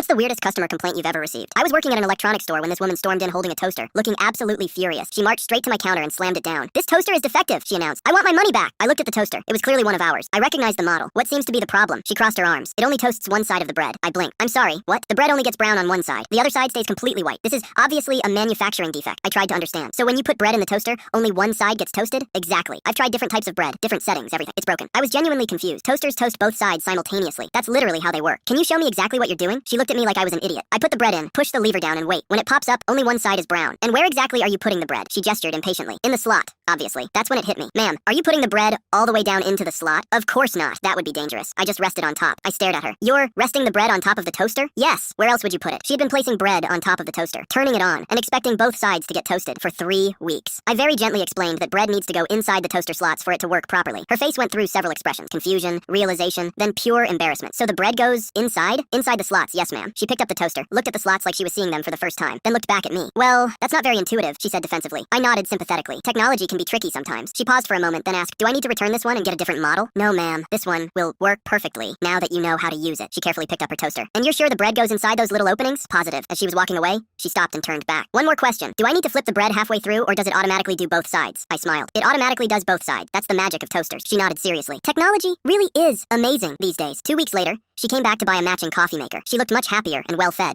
What's the weirdest customer complaint you've ever received? I was working at an electronics store when this woman stormed in holding a toaster, looking absolutely furious. She marched straight to my counter and slammed it down. "This toaster is defective," she announced. "I want my money back." I looked at the toaster. It was clearly one of ours. I recognized the model. "What seems to be the problem?" She crossed her arms. "It only toasts one side of the bread." I blinked. "I'm sorry, what?" "The bread only gets brown on one side. The other side stays completely white. This is obviously a manufacturing defect." I tried to understand. "So when you put bread in the toaster, only one side gets toasted?" "Exactly. I've tried different types of bread, different settings, everything. It's broken." I was genuinely confused. Toasters toast both sides simultaneously. That's literally how they work. "Can you show me exactly what you're doing?" She looked at me like I was an idiot. "I put the bread in, push the lever down and wait. When it pops up, only one side is brown." "And where exactly are you putting the bread?" She gestured impatiently. "In the slot, obviously." That's when it hit me. "Ma'am, are you putting the bread all the way down into the slot?" "Of course not. That would be dangerous. I just rested on top." I stared at her. "You're resting the bread on top of the toaster?" "Yes. Where else would you put it?" She had been placing bread on top of the toaster, turning it on, and expecting both sides to get toasted for 3 weeks. I very gently explained that bread needs to go inside the toaster slots for it to work properly. Her face went through several expressions: confusion, realization, then pure embarrassment. "So the bread goes inside?" "Inside the slots, yes ma'am." She picked up the toaster, looked at the slots like she was seeing them for the first time, then looked back at me. "Well, that's not very intuitive," she said defensively. I nodded sympathetically. Technology can be tricky sometimes. She paused for a moment, then asked, "Do I need to return this one and get a different model?" "No ma'am, this one will work perfectly now that you know how to use it." She carefully picked up her toaster. "And you're sure the bread goes inside those little openings?" "Positive." As she was walking away, she stopped and turned back. "One more question. Do I need to flip the bread halfway through, or does it automatically do both sides?" I smiled. "It automatically does both sides. That's the magic of toasters." She nodded seriously. Technology really is amazing these days. 2 weeks later, she came back to buy a matching coffee maker. She looked much happier and well-fed.